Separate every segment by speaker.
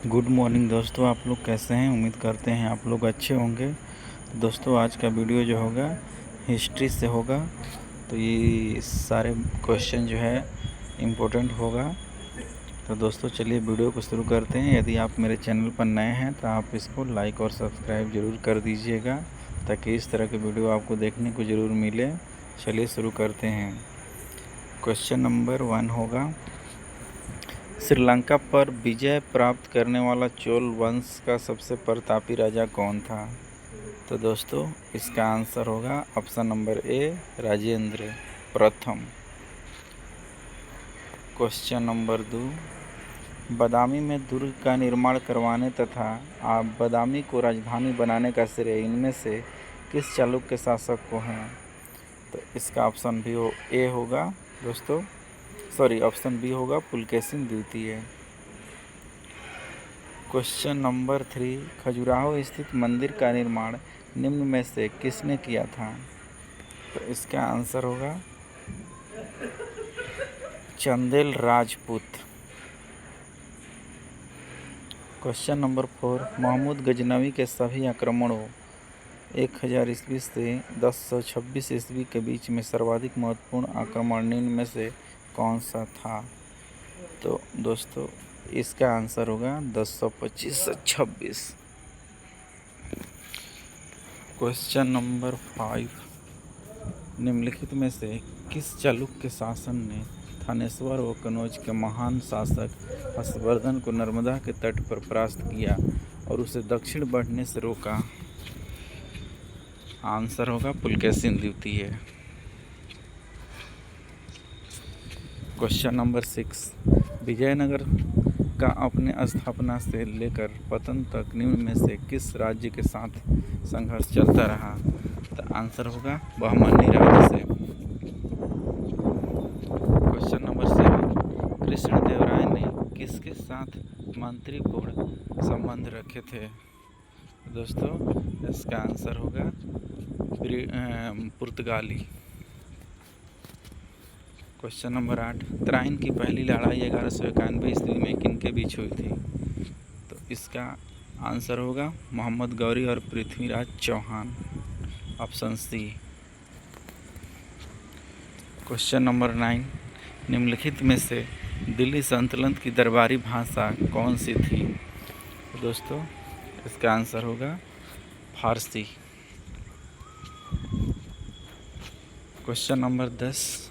Speaker 1: Good morning दोस्तों, आप लोग कैसे हैं। उम्मीद करते हैं आप लोग अच्छे होंगे। दोस्तों आज का वीडियो जो होगा हिस्ट्री से होगा, तो ये सारे क्वेश्चन जो है इम्पोर्टेंट होगा। तो दोस्तों चलिए वीडियो को शुरू करते हैं। यदि आप मेरे चैनल पर नए हैं तो आप इसको लाइक और सब्सक्राइब ज़रूर कर दीजिएगा, ताकि इस तरह के वीडियो आपको देखने को ज़रूर मिले। चलिए शुरू करते हैं। क्वेश्चन नंबर 1 होगा, श्रीलंका पर विजय प्राप्त करने वाला चोल वंश का सबसे प्रतापी राजा कौन था। तो दोस्तों इसका आंसर होगा ऑप्शन नंबर ए, राजेंद्र प्रथम। क्वेश्चन नंबर 2, बादामी में दुर्ग का निर्माण करवाने तथा बादामी को राजधानी बनाने का श्रेय इनमें से किस चालुक्य शासक को है। तो इसका ऑप्शन भी ए होगा दोस्तों, ऑप्शन बी होगा पुलकेशिन द्वितीय। क्वेश्चन नंबर 3, खजुराहो स्थित मंदिर का निर्माण निम्न में से किसने किया था। तो इसका आंसर होगा चंदेल राजपूत। क्वेश्चन नंबर 4, महमूद गजनवी के सभी आक्रमणों 1000 ईस्वी से 1026 ईस्वी के बीच में सर्वाधिक महत्वपूर्ण आक्रमण निम्न में से कौन सा था। तो दोस्तों इसका आंसर होगा 1025 से 26। क्वेश्चन नंबर 5, निम्नलिखित में से किस चालुक्य शासन ने थानेश्वर व कनौज के महान शासक हर्षवर्धन को नर्मदा के तट पर परास्त किया और उसे दक्षिण बढ़ने से रोका। आंसर होगा पुलकेशिन द्वितीय। क्वेश्चन नंबर 6, विजयनगर का अपने स्थापना से लेकर पतन तक निम्न में से किस राज्य के साथ संघर्ष चलता रहा। तो आंसर होगा बहमनी राज्य से। क्वेश्चन नंबर 7, कृष्णदेवराय ने किसके साथ मैत्रीपूर्ण संबंध रखे थे। दोस्तों इसका आंसर होगा पुर्तगाली। क्वेश्चन नंबर 8, तराइन की पहली लड़ाई 1191 ईस्वी में किनके बीच हुई थी। तो इसका आंसर होगा मोहम्मद गौरी और Prithviraj Chauhan, option C. Question number 9, निम्नलिखित में से दिल्ली सल्तनत की दरबारी भाषा कौन सी थी। तो दोस्तों इसका आंसर होगा फारसी। क्वेश्चन नंबर 10,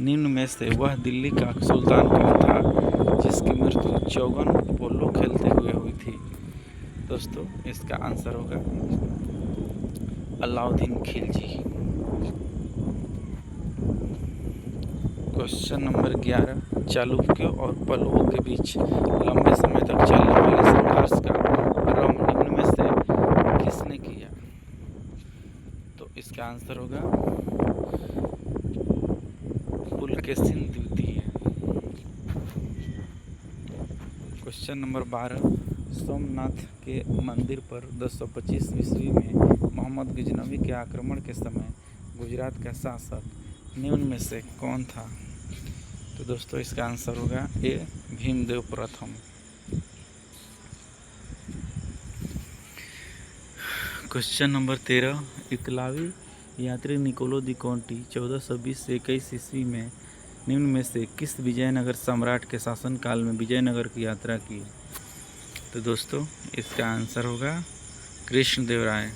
Speaker 1: निम्न में से वह दिल्ली का सुल्तान कौन था जिसकी मृत्यु चौगन पोलो खेलते हुए हुई थी। दोस्तों इसका आंसर होगा अलाउद्दीन खिलजी। क्वेश्चन नंबर 11, चालुक्यों और पल्लवों के बीच लंबे समय तक चलने वाले संघर्ष का आरंभ निम्न में से किसने किया। तो इसका आंसर होगा पुलकेशिन द्वितीय। क्वेश्चन नंबर 12, सोमनाथ के मंदिर पर 1025 ईस्वी में मोहम्मद गजनवी के आक्रमण के समय गुजरात का शासक निम्न में से कौन था। तो दोस्तों इसका आंसर होगा ए, भीमदेव प्रथम। क्वेश्चन नंबर 13, इतालवी यात्री निकोलो दी कोंटी 1420 से 21 ईस्वी में निम्न में से किस विजयनगर सम्राट के शासनकाल में विजयनगर की यात्रा की। तो दोस्तों इसका आंसर होगा कृष्णदेवराय।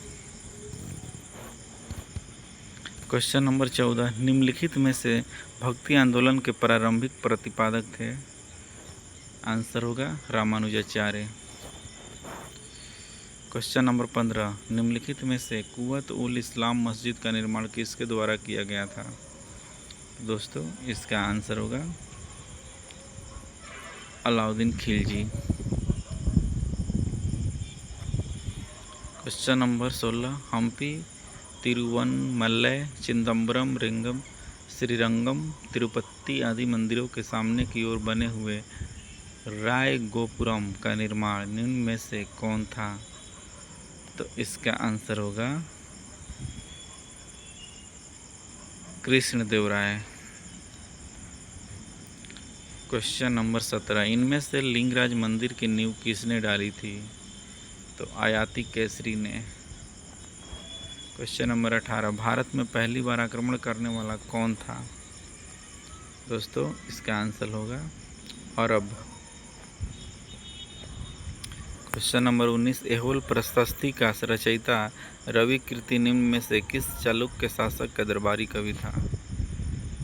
Speaker 1: क्वेश्चन नंबर 14, निम्नलिखित में से भक्ति आंदोलन के प्रारंभिक प्रतिपादक थे। आंसर होगा रामानुजाचार्य। क्वेश्चन नंबर 15, निम्नलिखित में से कुव्वत उल इस्लाम मस्जिद का निर्माण किसके द्वारा किया गया था। दोस्तों इसका आंसर होगा अलाउद्दीन खिलजी। क्वेश्चन नंबर 16, हम्पी, तिरुवन्नमलई, चिदम्बरम, रेंगम, श्रीरंगम, तिरुपति आदि मंदिरों के सामने की ओर बने हुए रायगोपुरम का निर्माण निम्न में से कौन था। तो इसका आंसर होगा कृष्णदेवराय। क्वेश्चन नंबर 17, इनमें से लिंगराज मंदिर की नींव किसने डाली थी? तो आयाति केसरी ने। क्वेश्चन नंबर 18, भारत में पहली बार आक्रमण करने वाला कौन था? दोस्तों इसका आंसर होगा अरब। क्वेश्चन नंबर 19, एहोल प्रशस्ति का रचयिता रवि कीर्ति निम्न में से किस चालुक्य शासक का दरबारी कवि था?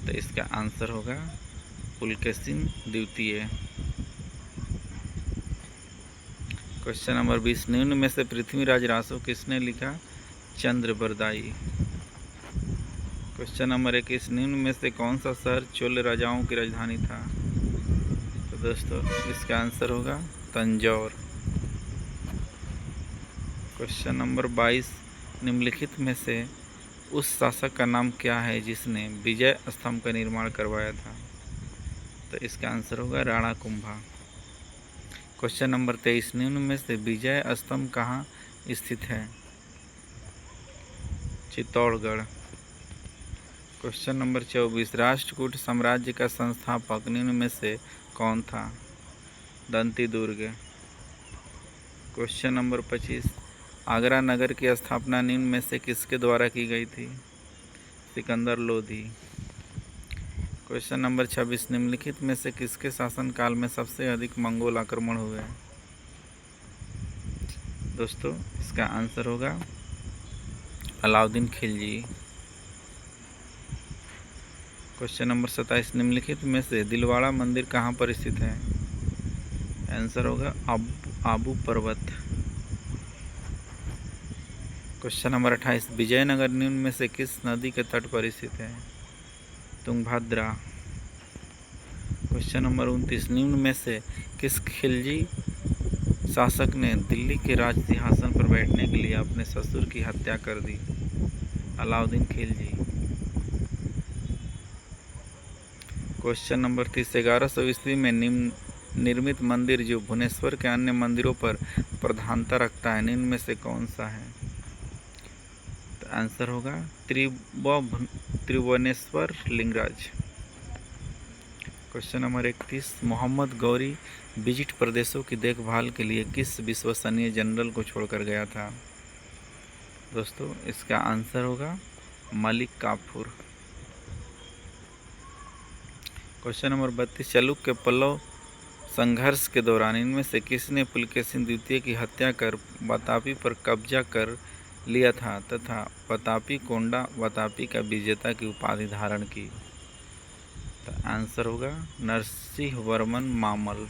Speaker 1: तो इसका आंसर होगा पुलकेशिन द्वितीय। क्वेश्चन नंबर 20, निम्न में से पृथ्वीराज रासो किसने लिखा? चंद्रबरदाई। क्वेश्चन नंबर 21, निम्न में से कौन सा शहर चोल राजाओं की राजधानी था? तो दोस्तों इसका आंसर होगा तंजौर। क्वेश्चन नंबर 22, निम्नलिखित में से उस शासक का नाम क्या है जिसने विजय स्तंभ का निर्माण करवाया था? तो इसका आंसर होगा राणा कुंभा। क्वेश्चन नंबर 23, निम्न में से विजय स्तंभ कहाँ स्थित है? चित्तौड़गढ़। क्वेश्चन नंबर 24, राष्ट्रकूट साम्राज्य का संस्थापक निम्न में से कौन था? दंती दुर्ग। क्वेश्चन नंबर 25, आगरा नगर की स्थापना निम्न में से किसके द्वारा की गई थी? सिकंदर लोधी। क्वेश्चन नंबर 26, निम्नलिखित में से किसके शासनकाल में सबसे अधिक मंगोल आक्रमण हुए? दोस्तों इसका आंसर होगा अलाउद्दीन खिलजी। क्वेश्चन नंबर 27, निम्नलिखित में से दिलवाड़ा मंदिर कहाँ पर स्थित है? आंसर होगा आबू पर्वत। क्वेश्चन नंबर 28, विजयनगर निम्न में से किस नदी के तट पर स्थित है? तुंगभद्रा। क्वेश्चन नंबर 29, निम्न में से किस खिलजी शासक ने दिल्ली के राज सिंहासन पर बैठने के लिए अपने ससुर की हत्या कर दी? अलाउद्दीन खिलजी। क्वेश्चन नंबर 30, 1100 ईस्वी में निर्मित मंदिर जो भुवनेश्वर के अन्य मंदिरों पर प्रधानता रखता है निम्न में से कौन सा है? तो आंसर होगा Tribhuvaneshwar Lingaraj. Question number 31, Mohammad Ghori visit प्रदेशों की देखभाल के लिए किस विश्वसनीय जनरल को छोड़कर गया था? दोस्तों इसका आंसर होगा मलिक काफूर। क्वेश्चन नंबर 32, चालुक्य पल्लव संघर्ष के दौरान इनमें से किसने पुलकेशिन द्वितीय की हत्या कर वातापी पर कब्जा कर लिया था तथा वातापी कोंडा वातापी का विजेता की उपाधि धारण की? तो आंसर होगा नरसिंह वर्मन मामल।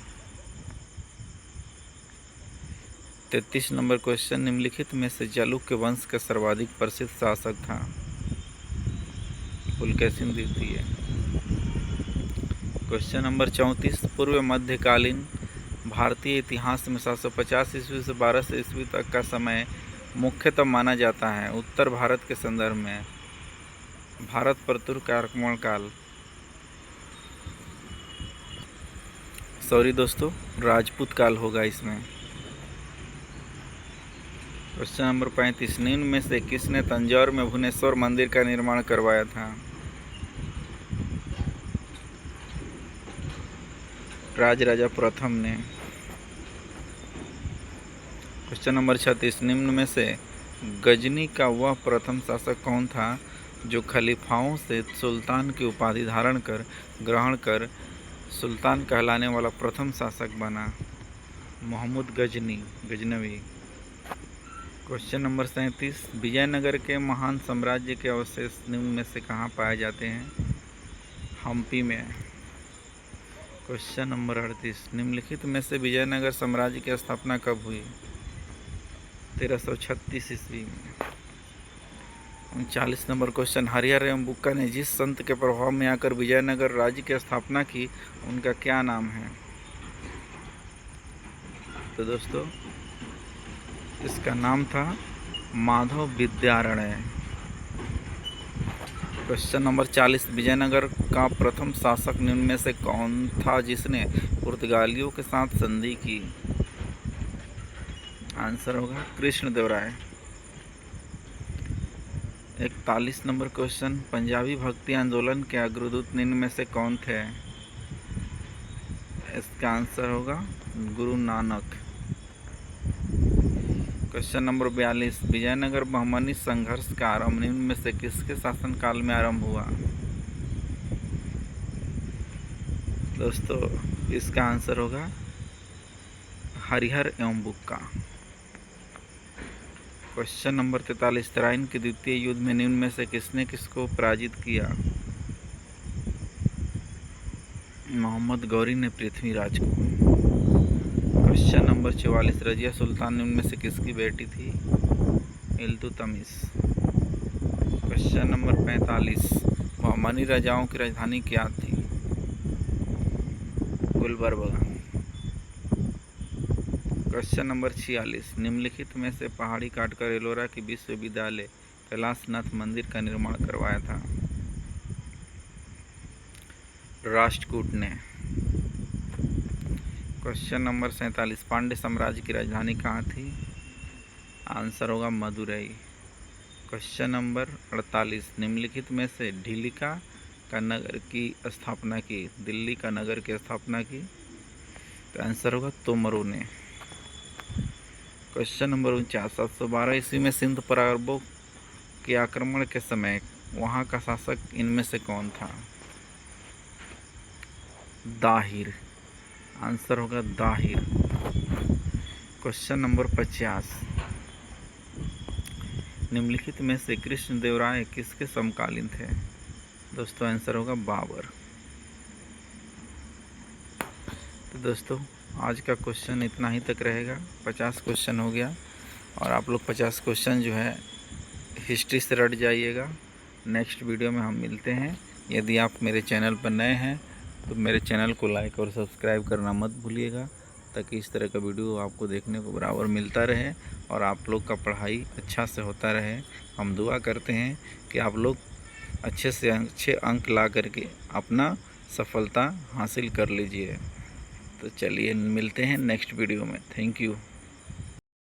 Speaker 1: 33 नंबर क्वेश्चन, निम्नलिखित में से चालुक्य वंश का सर्वाधिक प्रसिद्ध शासक था? पुलकेशिन द्वितीय। क्वेश्चन नंबर 34, पूर्व मध्यकालीन भारतीय इतिहास में 750 ईस्वी से 1200 ईस्वी तक का समय मुख्यतः माना जाता है उत्तर भारत के संदर्भ में भारत पर तुर्क आक्रमण काल। सॉरी दोस्तों, राजपूत काल होगा इसमें। क्वेश्चन नंबर 35, निम्न में से किसने तंजौर में भुवनेश्वर मंदिर का निर्माण करवाया था? राजराजा प्रथम ने। क्वेश्चन नंबर 36, निम्न में से गजनी का वह प्रथम शासक कौन था जो खलीफाओं से सुल्तान की उपाधि धारण कर ग्रहण कर सुल्तान कहलाने वाला प्रथम शासक बना? मोहम्मद गजनवी। क्वेश्चन नंबर 37, विजयनगर के महान साम्राज्य के अवशेष निम्न में से कहाँ पाए जाते हैं? हम्पी में। क्वेश्चन नंबर 38, निम्नलिखित में से विजयनगर साम्राज्य की स्थापना कब हुई? 1336 ईस्वी में। 39 नंबर क्वेश्चन, हरिहर एवं बुक्का ने जिस संत के प्रभाव में आकर विजयनगर राज्य की स्थापना की उनका क्या नाम है? तो दोस्तों इसका नाम था माधव विद्यारण्य। क्वेश्चन नंबर 40, विजयनगर का प्रथम शासक निम्न में से कौन था जिसने पुर्तगालियों के साथ संधि की? आंसर होगा कृष्णदेवराय। 41 नंबर क्वेश्चन, पंजाबी भक्ति आंदोलन के अग्रदूत निम्न में से कौन थे? इसका आंसर होगा गुरु नानक। क्वेश्चन नंबर 42, विजयनगर बहमनी संघर्ष का आरंभ निम्न में से किसके शासनकाल में आरंभ हुआ? दोस्तों इसका आंसर होगा हरिहर एवं बुक्का। क्वेश्चन नंबर 43, तराइन के द्वितीय युद्ध में निम्न में से किसने किसको पराजित किया? मोहम्मद गौरी ने पृथ्वीराज को। क्वेश्चन नंबर 44, रजिया सुल्तान निम्न में से किसकी बेटी थी? इल्तुतमिश। क्वेश्चन नंबर 45, बहमनी राजाओं की राजधानी क्या थी? गुलबर्गा। क्वेश्चन नंबर 46, निम्नलिखित में से पहाड़ी काटकर एलोरा की विश्वविद्यालय कैलाशनाथ मंदिर का निर्माण करवाया था? राष्ट्रकूट ने। क्वेश्चन नंबर 47, पांड्य साम्राज्य की राजधानी कहाँ थी? आंसर होगा मदुरई। क्वेश्चन नंबर 48, निम्नलिखित में से ढिलिका का नगर की स्थापना की? दिल्ली का नगर की स्थापना की? तो आंसर होगा तोमरों ने। क्वेश्चन नंबर 49, 712 ईस्वी में सिंध पर अरबों के आक्रमण के समय वहाँ का शासक इनमें से कौन था? दाहिर। आंसर होगा दाहिर। क्वेश्चन नंबर 50, निम्नलिखित में से कृष्णदेवराय किसके समकालीन थे? दोस्तों आंसर होगा बाबर। तो दोस्तों आज का क्वेश्चन इतना ही तक रहेगा। 50 क्वेश्चन हो गया और आप लोग 50 क्वेश्चन जो है हिस्ट्री से रट जाइएगा। नेक्स्ट वीडियो में हम मिलते हैं। यदि आप मेरे चैनल पर नए हैं तो मेरे चैनल को लाइक और सब्सक्राइब करना मत भूलिएगा, ताकि इस तरह का वीडियो आपको देखने को बराबर मिलता रहे और आप लोग का पढ़ाई अच्छा से होता रहे। हम दुआ करते हैं कि आप लोग अच्छे से अच्छे अंक ला करके अपना सफलता हासिल कर लीजिए। तो चलिए मिलते हैं नेक्स्ट वीडियो में। Thank you.